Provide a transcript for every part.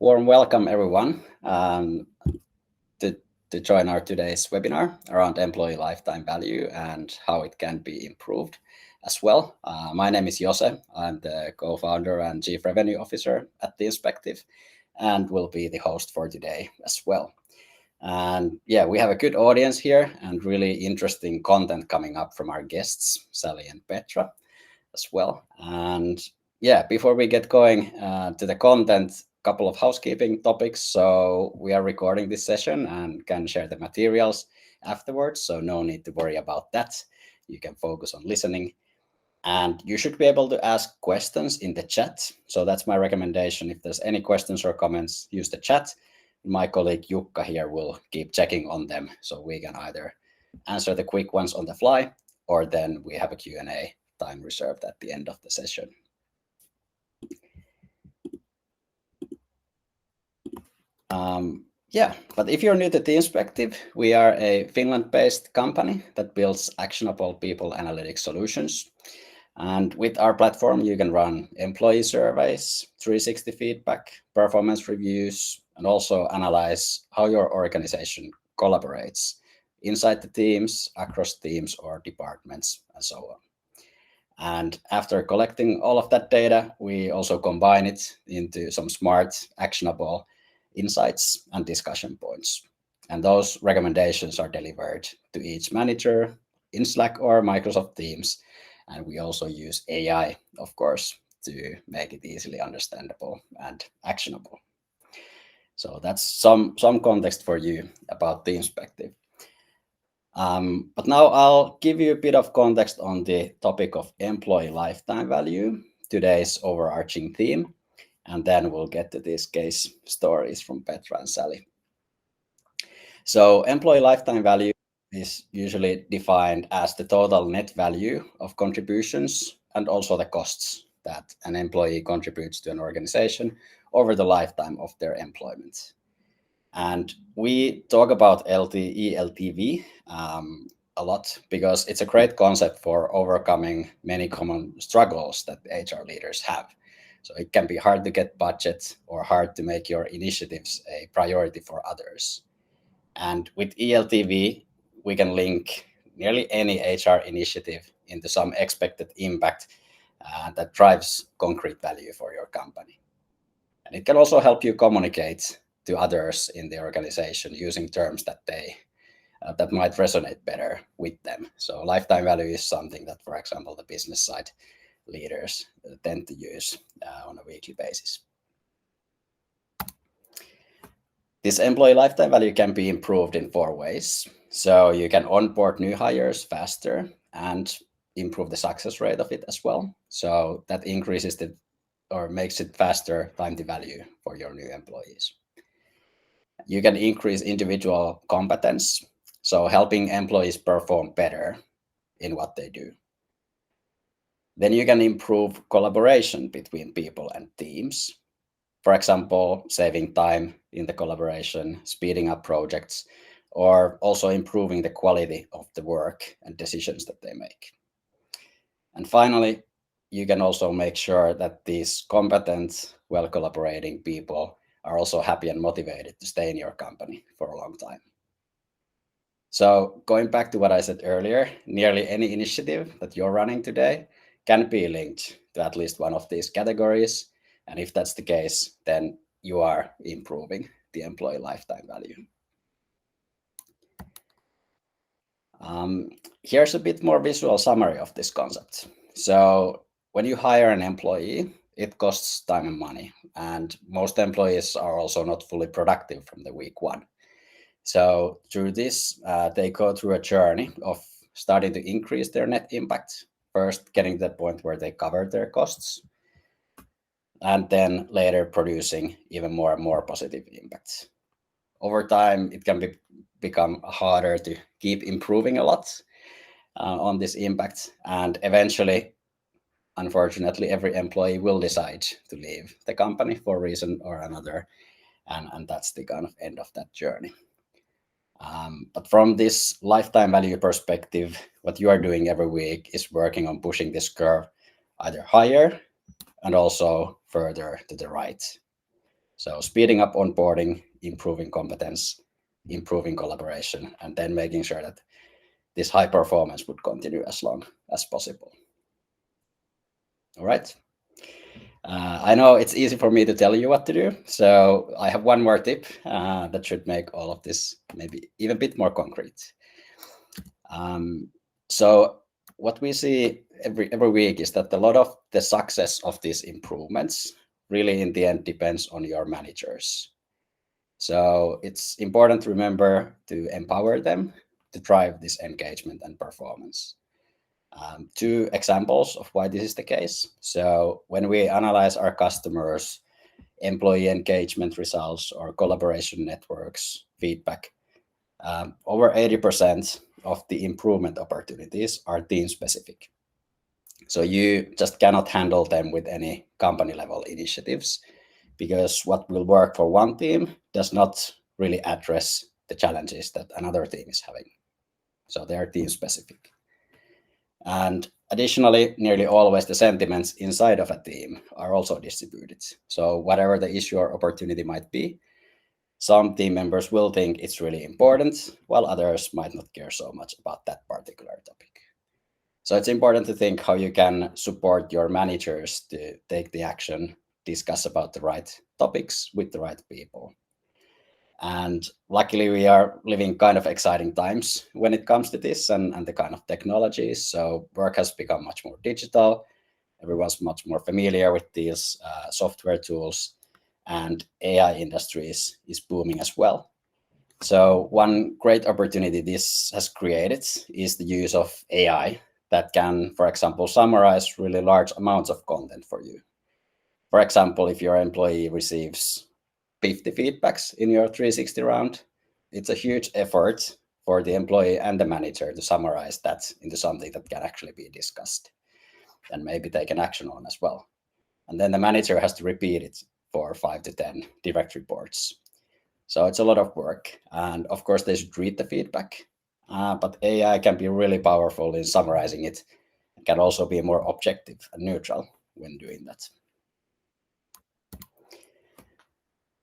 Warm welcome, everyone, to, to join our today's webinar around employee lifetime value and how it can be improved as well. My name is Jose. I'm the co-founder and chief revenue officer at Teamspective and will be the host for today as well. And yeah, we have a good audience here and really interesting content coming up from our guests, Sally and Petra as well. And yeah, before we get going to the content, couple of housekeeping topics. So we are recording this session and can share the materials afterwards. So no need to worry about that. You can focus on listening. And you should be able to ask questions in the chat. So that's my recommendation. If there's any questions or comments, use the chat. My colleague Jukka here will keep checking on them. So we can either answer the quick ones on the fly, or then we have a Q&A time reserved at the end of the session. Yeah, but if you're new to Teamspective, we are a Finland-based company that builds actionable people analytics solutions. And with our platform, you can run employee surveys, 360 feedback, performance reviews, and also analyze how your organization collaborates inside the teams, across teams or departments, and so on. And after collecting all of that data, we also combine it into some smart, actionable insights and discussion points. And those recommendations are delivered to each manager in Slack or Microsoft Teams. And we also use AI, of course, to make it easily understandable and actionable. So that's some context for you about Teamspective. But now I'll give you a bit of context on the topic of employee lifetime value, today's overarching theme, and then we'll get to these case stories from Petra and Sally. So employee lifetime value is usually defined as the total net value of contributions and also the costs that an employee contributes to an organization over the lifetime of their employment. And we talk about ELTV a lot because it's a great concept for overcoming many common struggles that HR leaders have. So it can be hard to get budget or hard to make your initiatives a priority for others. And with ELTV, we can link nearly any HR initiative into some expected impact that drives concrete value for your company. And it can also help you communicate to others in the organization using terms that that might resonate better with them. So lifetime value is something that, for example, the business side leaders tend to use on a weekly basis. This employee lifetime value can be improved in 4 ways. So you can onboard new hires faster and improve the success rate of it as well. So that increases or makes it faster time to value for your new employees. You can increase individual competence, so helping employees perform better in what they do. Then you can improve collaboration between people and teams. For example, saving time in the collaboration, speeding up projects, or also improving the quality of the work and decisions that they make. And finally, you can also make sure that these competent, well collaborating people are also happy and motivated to stay in your company for a long time. So going back to what I said earlier, nearly any initiative that you're running today can be linked to at least one of these categories. And if that's the case, then you are improving the employee lifetime value. Here's a bit more visual summary of this concept. So when you hire an employee, it costs time and money, and most employees are also not fully productive from the week 1. So through this, they go through a journey of starting to increase their net impact, first getting to the point where they cover their costs, and then later producing even more and more positive impacts. Over time, it can become harder to keep improving a lot on this impact, and eventually, unfortunately, every employee will decide to leave the company for a reason or another, and that's the kind of end of that journey. But from this lifetime value perspective, what you are doing every week is working on pushing this curve either higher and also further to the right. So speeding up onboarding, improving competence, improving collaboration, and then making sure that this high performance would continue as long as possible. All right. I know it's easy for me to tell you what to do, so I have one more tip that should make all of this maybe even a bit more concrete. So what we see every week is that a lot of the success of these improvements really in the end depends on your managers. So it's important to remember to empower them to drive this engagement and performance. Two examples of why this is the case. So when we analyze our customers' employee engagement results or collaboration networks feedback, over 80% of the improvement opportunities are team specific. So you just cannot handle them with any company level initiatives, because what will work for one team does not really address the challenges that another team is having. So they are team specific. And additionally, nearly always the sentiments inside of a team are also distributed. So whatever the issue or opportunity might be, some team members will think it's really important, while others might not care so much about that particular topic. So it's important to think how you can support your managers to take the action, discuss about the right topics with the right people. And luckily, we are living kind of exciting times when it comes to this and the kind of technologies. So work has become much more digital. Everyone's much more familiar with these software tools, and AI industries is booming as well. So one great opportunity this has created is the use of AI that can, for example, summarize really large amounts of content for you. For example, if your employee receives 50 feedbacks in your 360 round, it's a huge effort for the employee and the manager to summarize that into something that can actually be discussed and maybe taken action on as well. And then the manager has to repeat it for 5 to 10 direct reports. So it's a lot of work. And of course, they should read the feedback, but AI can be really powerful in summarizing it. It can also be more objective and neutral when doing that.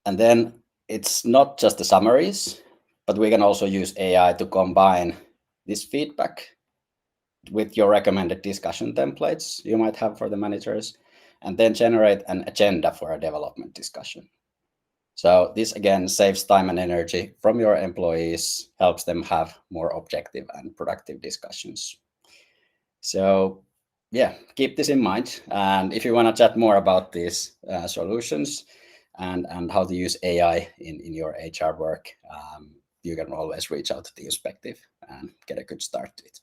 And then it's not just the summaries, but we can also use AI to combine this feedback with your recommended discussion templates you might have for the managers, and then generate an agenda for a development discussion. So this again saves time and energy from your employees, helps them have more objective and productive discussions. So yeah, keep this in mind. And if you want to chat more about these solutions and how to use AI in your HR work, you can always reach out to Teamspective and get a good start to it.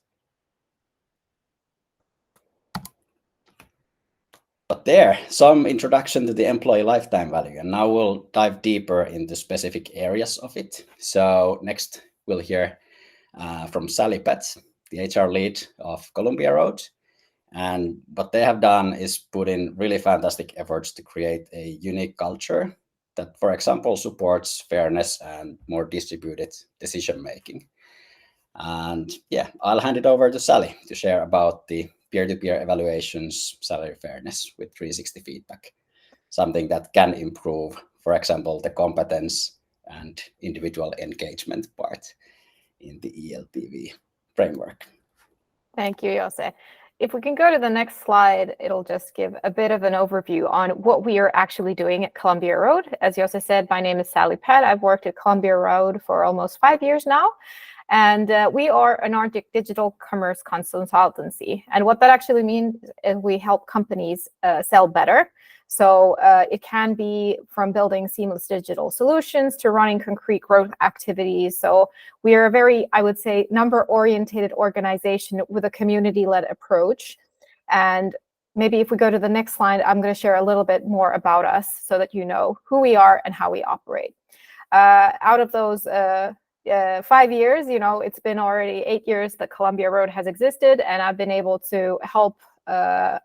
But there, some introduction to the employee lifetime value, and now we'll dive deeper into specific areas of it. So next, we'll hear from Sally Pett, the HR lead of Columbia Road. And what they have done is put in really fantastic efforts to create a unique culture that, for example, supports fairness and more distributed decision making. And yeah, I'll hand it over to Sally to share about the peer-to-peer evaluations, salary fairness with 360 feedback, something that can improve, for example, the competence and individual engagement part in the ELTV framework. Thank you, Jose. If we can go to the next slide, it'll just give a bit of an overview on what we are actually doing at Columbia Road. As Jose said, my name is Sally Pett. I've worked at Columbia Road for almost 5 years now. And we are a Nordic digital commerce consultancy. And what that actually means is we help companies sell better. So it can be from building seamless digital solutions to running concrete growth activities. So we are a very, I would say, number-oriented organization with a community-led approach. And maybe if we go to the next slide, I'm going to share a little bit more about us so that you know who we are and how we operate. Out of those 5 years, it's been already 8 years that Columbia Road has existed, and I've been able to help a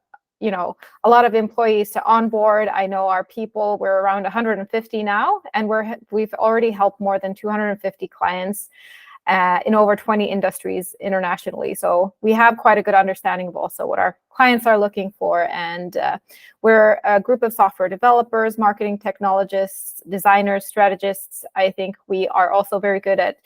lot of employees to onboard. I know our people, we're around 150 now, and we've already helped more than 250 clients. in over 20 industries internationally. So we have quite a good understanding of also what our clients are looking for. And we're a group of software developers, marketing technologists, designers, strategists. I think we are also very good at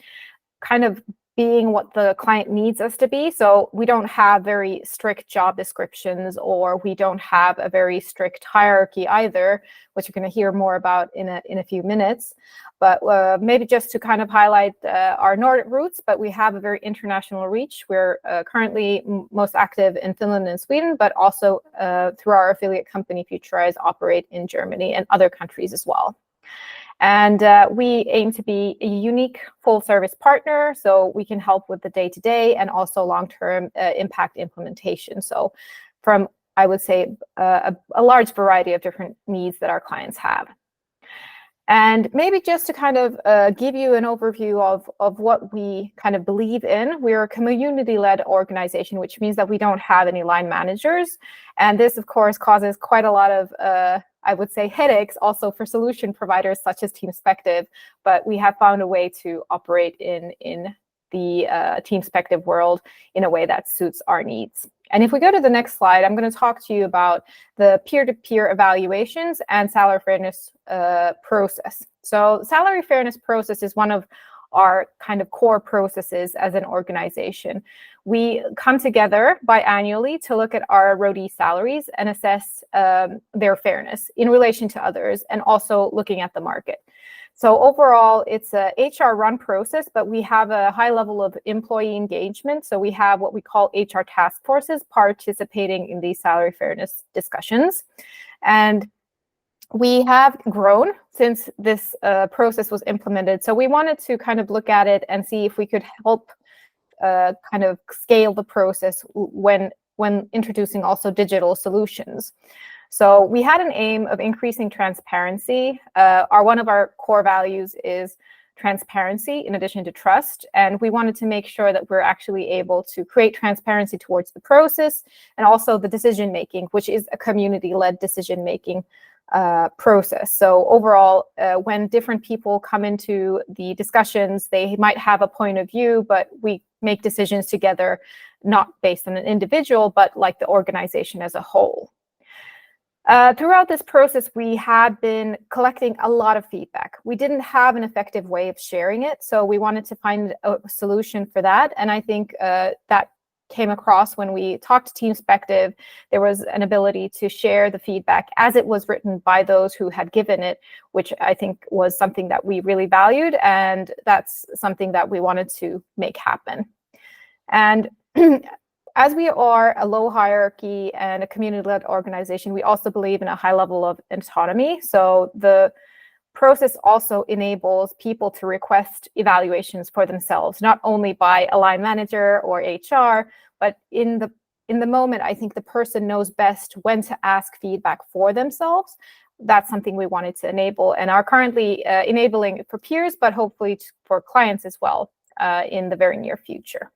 kind of being what the client needs us to be. So we don't have very strict job descriptions, or we don't have a very strict hierarchy either, which you're going to hear more about in a few minutes. But maybe just to kind of highlight our Nordic roots, but we have a very international reach. We're currently most active in Finland and Sweden, but also through our affiliate company Petra operate in Germany and other countries as well. And we aim to be a unique full-service partner, so we can help with the day-to-day and also long-term impact implementation. So from, I would say, a large variety of different needs that our clients have. And maybe just to kind of give you an overview of what we kind of believe in, we're a community-led organization, which means that we don't have any line managers. And this, of course, causes quite a lot of I would say headaches also for solution providers such as Teamspective, but we have found a way to operate in the Teamspective world in a way that suits our needs. And if we go to the next slide, I'm going to talk to you about the peer-to-peer evaluations and salary fairness process. So salary fairness process is one of our kind of core processes as an organization. We come together biannually to look at our roadie salaries and assess their fairness in relation to others, and also looking at the market. So overall, it's a HR run process, but we have a high level of employee engagement. So we have what we call HR task forces participating in these salary fairness discussions. And we have grown since this process was implemented. So we wanted to kind of look at it and see if we could help kind of scale the process when introducing also digital solutions. So we had an aim of increasing transparency. One of our core values is transparency in addition to trust. And we wanted to make sure that we're actually able to create transparency towards the process and also the decision-making, which is a community-led decision-making process. So overall, when different people come into the discussions, they might have a point of view, but we make decisions together, not based on an individual, but like the organization as a whole. Throughout this process, we had been collecting a lot of feedback. We didn't have an effective way of sharing it, so we wanted to find a solution for that. And I think that came across when we talked to Teamspective. There was an ability to share the feedback as it was written by those who had given it, which I think was something that we really valued, and that's something that we wanted to make happen. And as we are a low hierarchy and a community-led organization, we also believe in a high level of autonomy. So the process also enables people to request evaluations for themselves, not only by a line manager or HR, but in the moment, I think the person knows best when to ask feedback for themselves. That's something we wanted to enable and are currently enabling for peers, but hopefully for clients as well in the very near future.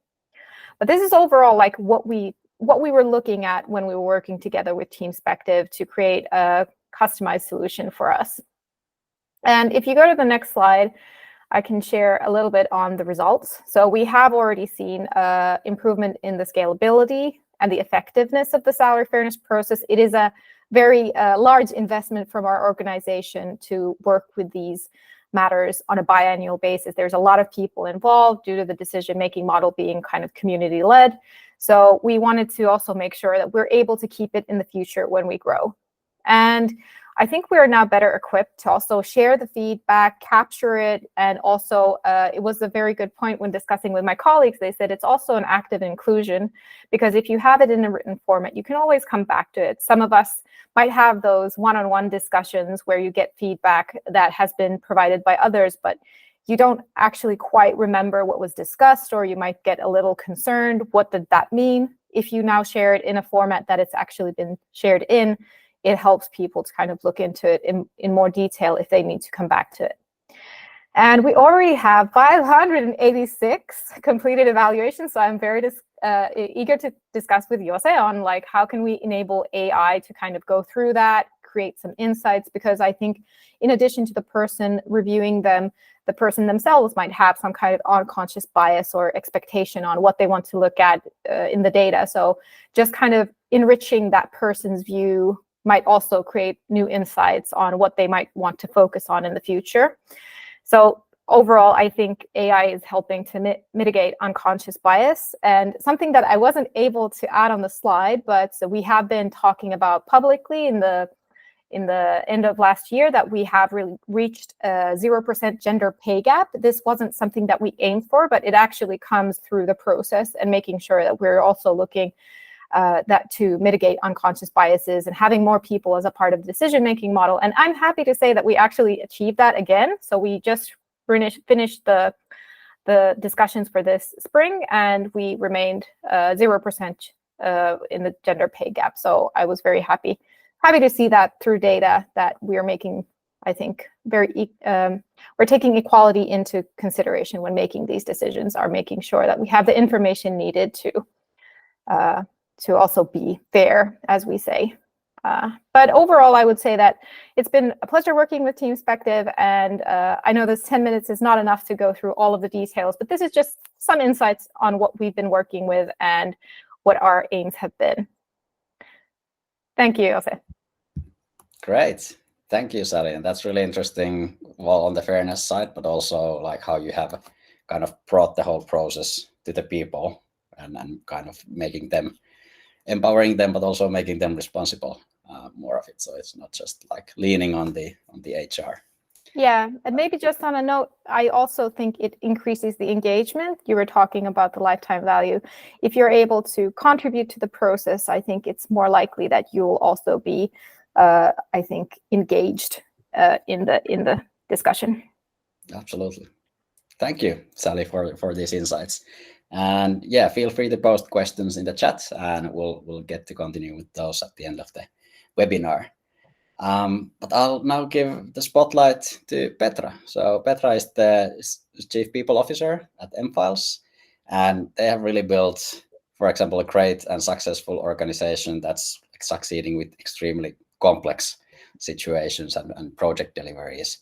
But this is overall like what we were looking at when we were working together with Teamspective to create a customized solution for us. And if you go to the next slide, I can share a little bit on the results. So we have already seen improvement in the scalability and the effectiveness of the salary fairness process. It is a very large investment from our organization to work with these matters on a biannual basis. There's a lot of people involved due to the decision-making model being kind of community-led. So we wanted to also make sure that we're able to keep it in the future when we grow. And I think we are now better equipped to also share the feedback, capture it, and also it was a very good point when discussing with my colleagues. They said it's also an active inclusion, because if you have it in a written format, you can always come back to it. Some of us might have those one-on-one discussions where you get feedback that has been provided by others, but you don't actually quite remember what was discussed, or you might get a little concerned. What did that mean? If you now share it in a format that it's actually been shared in, it helps people to kind of look into it in more detail if they need to come back to it. And we already have 586 completed evaluations, so I'm very eager to discuss with Jose on like how can we enable AI to kind of go through that, create some insights, because I think in addition to the person reviewing them, the person themselves might have some kind of unconscious bias or expectation on what they want to look at in the data. So just kind of enriching that person's view might also create new insights on what they might want to focus on in the future. So overall, I think AI is helping to mitigate unconscious bias. And something that I wasn't able to add on the slide, but we have been talking about publicly in the end of last year, that we have really reached a 0% gender pay gap. This wasn't something that we aimed for, but it actually comes through the process and making sure that we're also looking that to mitigate unconscious biases and having more people as a part of the decision-making model. And I'm happy to say that we actually achieved that again. So we just finished the discussions for this spring, and we remained 0% in the gender pay gap. So I was very happy to see that through data that we are making, I think, we're taking equality into consideration when making these decisions, are making sure that we have the information needed to also be fair, as we say. But overall, I would say that it's been a pleasure working with Teamspective, and I know this 10 minutes is not enough to go through all of the details, but this is just some insights on what we've been working with and what our aims have been. Thank you, Jose. Great. Thank you, Sally. And that's really interesting, well, on the fairness side, but also like how you have kind of brought the whole process to the people and kind of making them, empowering them, but also making them responsible more of it. So it's not just like leaning on the HR. Yeah, and maybe just on a note, I also think it increases the engagement. You were talking about the lifetime value. If you're able to contribute to the process, I think it's more likely that you'll also be, I think, engaged in the discussion. Absolutely. Thank you, Sally, for these insights. And yeah, feel free to post questions in the chat, and we'll get to continue with those at the end of the webinar. But I'll now give the spotlight to Petra. So Petra is the Chief People Officer at mFiles, and they have really built, for example, a great and successful organization that's succeeding with extremely complex situations and project deliveries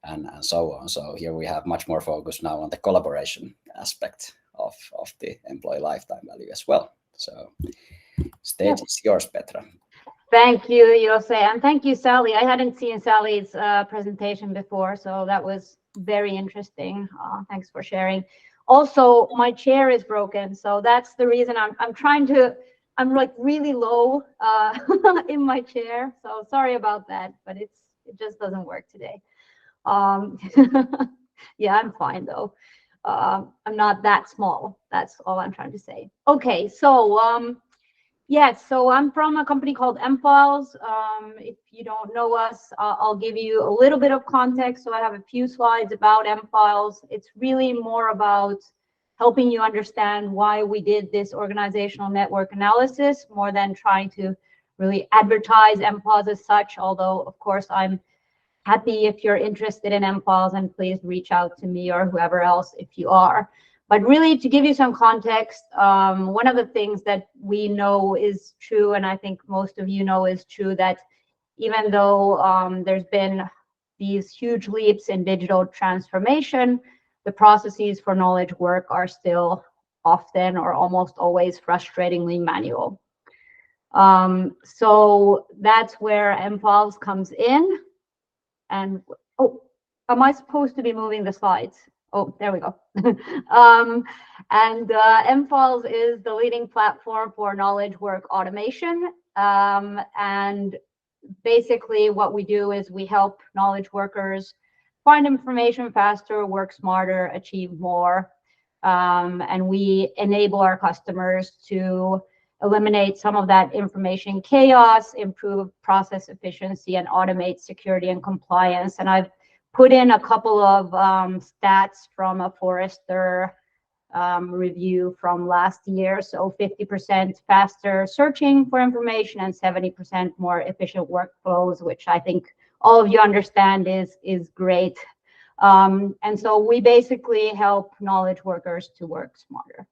and so on. So here we have much more focus now on the collaboration aspect of the employee lifetime value as well. So stage is yours, Petra. Thank you, Jose, and thank you, Sally. I hadn't seen Sally's presentation before, so that was very interesting. Thanks for sharing. Also, my chair is broken, so that's the reason I'm like really low in my chair. So sorry about that, but it just doesn't work today. Yeah, I'm fine though. I'm not that small. That's all I'm trying to say. Okay, so yes, so I'm from a company called mFiles. If you don't know us, I'll give you a little bit of context. So I have a few slides about mFiles. It's really more about helping you understand why we did this organizational network analysis, more than trying to really advertise mFiles as such, although of course I'm happy if you're interested in mFiles, and please reach out to me or whoever else if you are. But really, to give you some context, one of the things that we know is true, and I think most of you know is true, that even though there's been these huge leaps in digital transformation, the processes for knowledge work are still often or almost always frustratingly manual. So that's where mFiles comes in. And oh, am I supposed to be moving the slides? Oh, there we go. mFiles is the leading platform for knowledge work automation. And basically what we do is we help knowledge workers find information faster, work smarter, achieve more. And we enable our customers to eliminate some of that information chaos, improve process efficiency, and automate security and compliance. And I've put in a couple of stats from a Forrester review from last year. So 50% faster searching for information and 70% more efficient workflows, which I think all of you understand is great. And so we basically help knowledge workers to work smarter.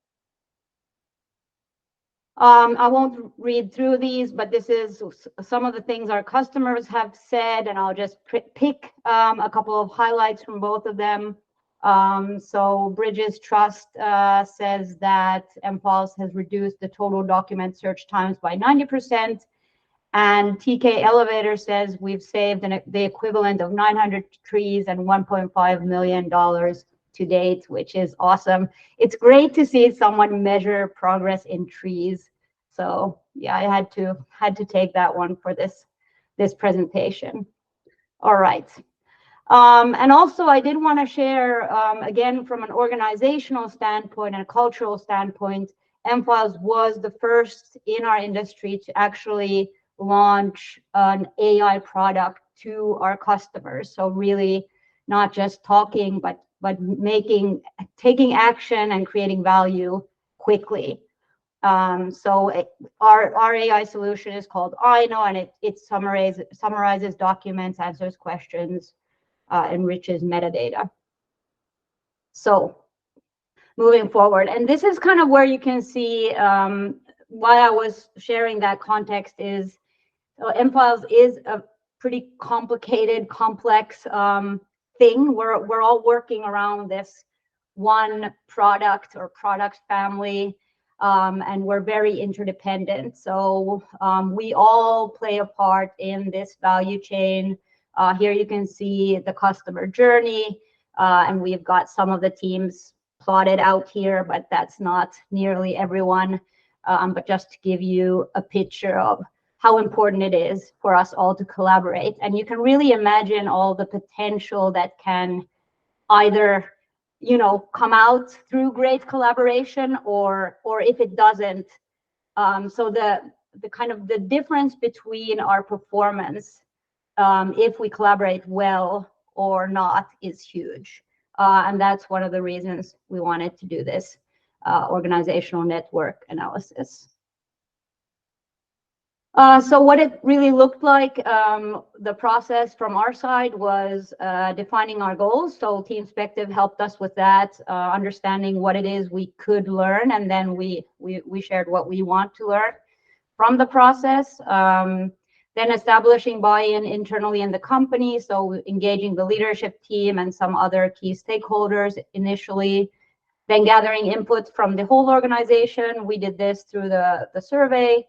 I won't read through these, but this is some of the things our customers have said, and I'll just pick a couple of highlights from both of them. So Bridges Trust says that MPulse has reduced the total document search times by 90%. And TK Elevator says we've saved the equivalent of 900 trees and $1.5 million to date, which is awesome. It's great to see someone measure progress in trees. So yeah, I had to take that one for this presentation. All right. And also I did want to share, again, from an organizational standpoint and a cultural standpoint, MPulse was the first in our industry to actually launch an AI product to our customers. So really not just talking, but taking action and creating value quickly. So our AI solution is called I Know, and it summarizes documents, answers questions, enriches metadata. So moving forward, and this is kind of where you can see why I was sharing that context is MPulse is a pretty complicated, complex thing. We're all working around this one product or product family, and we're very interdependent. So we all play a part in this value chain. Here you can see the customer journey, and we've got some of the teams plotted out here, but that's not nearly everyone. But just to give you a picture of how important it is for us all to collaborate. And you can really imagine all the potential that can either, you know, come out through great collaboration, or if it doesn't. So the kind of the difference between our performance, if we collaborate well or not, is huge. And that's one of the reasons we wanted to do this organizational network analysis. So what it really looked like, the process from our side was defining our goals. So Teamspective helped us with that, understanding what it is we could learn, and then we shared what we want to learn from the process. Then establishing buy-in internally in the company, so engaging the leadership team and some other key stakeholders initially. Then gathering input from the whole organization. We did this through the survey.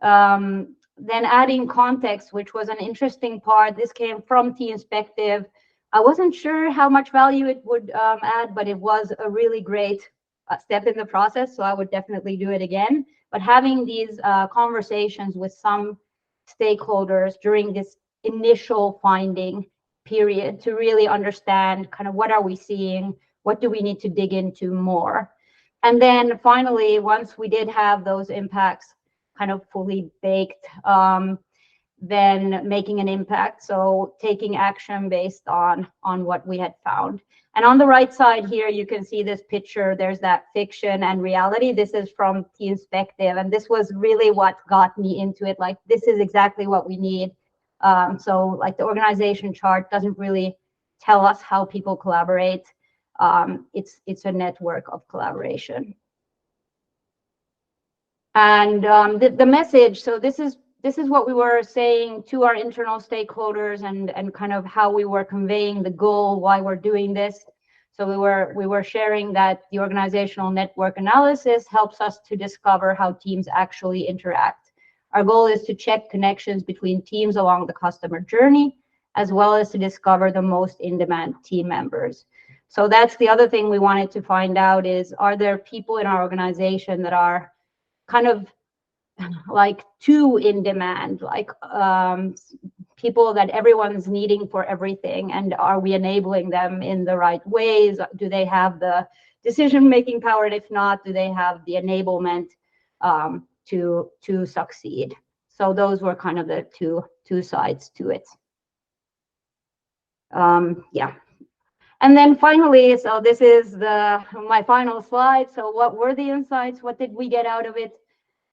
Then adding context, which was an interesting part. This came from Teamspective. I wasn't sure how much value it would add, but it was a really great step in the process, so I would definitely do it again. But having these conversations with some stakeholders during this initial finding period to really understand kind of what are we seeing, what do we need to dig into more. And then finally, once we did have those impacts kind of fully baked, then making an impact. So taking action based on what we had found. And on the right side here, you can see this picture. There's that fiction and reality. This is from Teamspective, and this was really what got me into it. Like, this is exactly what we need. So like the organization chart doesn't really tell us how people collaborate. It's a network of collaboration. And the message, so this is what we were saying to our internal stakeholders, and kind of how we were conveying the goal, why we're doing this. So we were sharing that the organizational network analysis helps us to discover how teams actually interact. Our goal is to check connections between teams along the customer journey, as well as to discover the most in-demand team members. So that's the other thing we wanted to find out is, are there people in our organization that are kind of like too in demand, like people that everyone's needing for everything, and are we enabling them in the right ways? Do they have the decision-making power, and if not, do they have the enablement to succeed? So those were kind of the two sides to it. Yeah. And then finally, so this is my final slide. So what were the insights? What did we get out of it?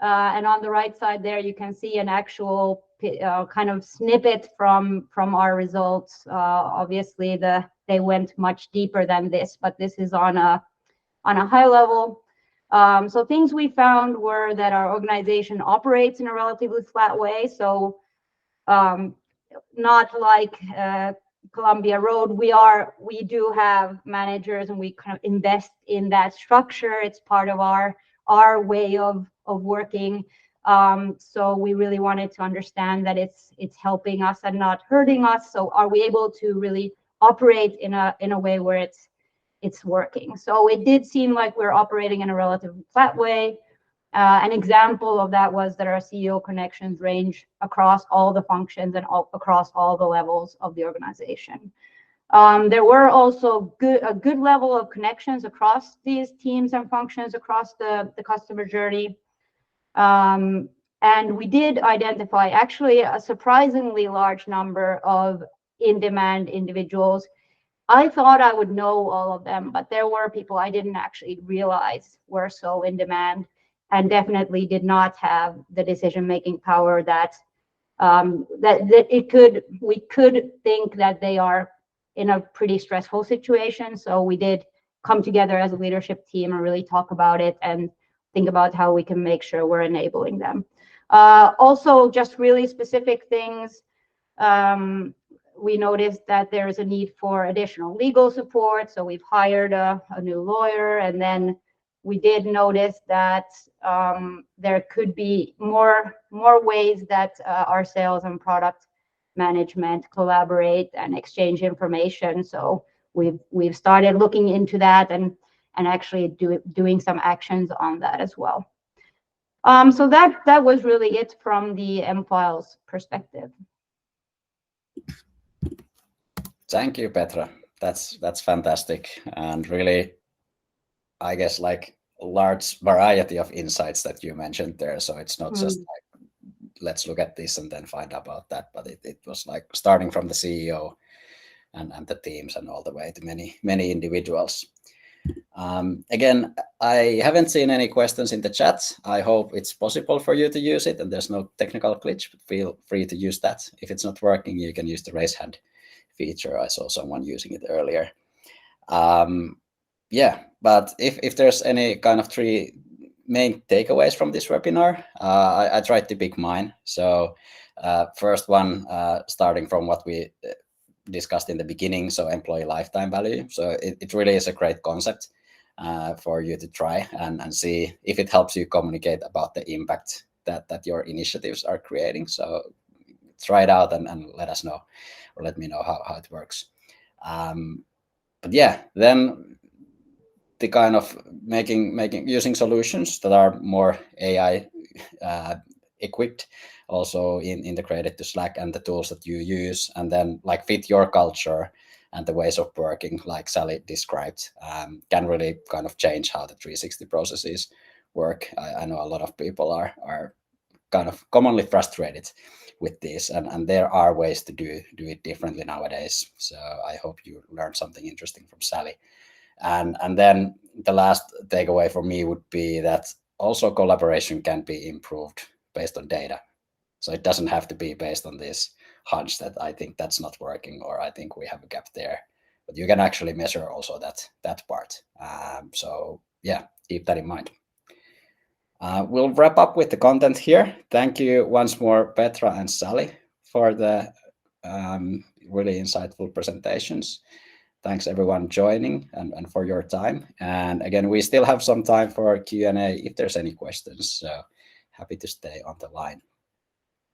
And on the right side there, you can see an actual kind of snippet from our results. Obviously, they went much deeper than this, but this is on a high level. So things we found were that our organization operates in a relatively flat way. So not like Columbia Road, we do have managers, and we kind of invest in that structure. It's part of our way of working. So we really wanted to understand that it's helping us and not hurting us. So are we able to really operate in a way where it's working? So it did seem like we're operating in a relatively flat way. An example of that was that our CEO connections range across all the functions and across all the levels of the organization. There were also a good level of connections across these teams and functions across the customer journey. And we did identify actually a surprisingly large number of in-demand individuals. I thought I would know all of them, but there were people I didn't actually realize were so in demand, and definitely did not have the decision-making power that we could think that they are in a pretty stressful situation. So we did come together as a leadership team and really talk about it and think about how we can make sure we're enabling them. Also, just really specific things. We noticed that there is a need for additional legal support, so we've hired a new lawyer, and then we did notice that there could be more ways that our sales and product management collaborate and exchange information. So we've started looking into that and actually doing some actions on that as well. So that was really it from the M-Files perspective. Thank you, Petra. That's fantastic, and really, I guess, like a large variety of insights that you mentioned there. So it's not just like, let's look at this and then find about that, but it was like starting from the CEO and the teams and all the way to many individuals. Again, I haven't seen any questions in the chat. I hope it's possible for you to use it and there's no technical glitch, but feel free to use that. If it's not working, you can use the raise hand feature. I saw someone using it earlier. Yeah, but if there's any kind of 3 main takeaways from this webinar, I tried to pick mine. So first one, starting from what we discussed in the beginning, so employee lifetime value. So it really is a great concept for you to try and see if it helps you communicate about the impact that your initiatives are creating. So try it out and let us know, or let me know how it works. But yeah, then the kind of using solutions that are more AI equipped, also integrated to Slack and the tools that you use, and then like fit your culture and the ways of working, like Sally described, can really kind of change how the 360 processes work. I know a lot of people are kind of commonly frustrated with this, and there are ways to do it differently nowadays. So I hope you learned something interesting from Sally. And then the last takeaway for me would be that also collaboration can be improved based on data. So it doesn't have to be based on this hunch that I think that's not working, or I think we have a gap there. But you can actually measure also that part. So yeah, keep that in mind. We'll wrap up with the content here. Thank you once more, Petra and Sally, for the really insightful presentations. Thanks everyone joining and for your time. And again, we still have some time for Q&A if there's any questions. So happy to stay on the line.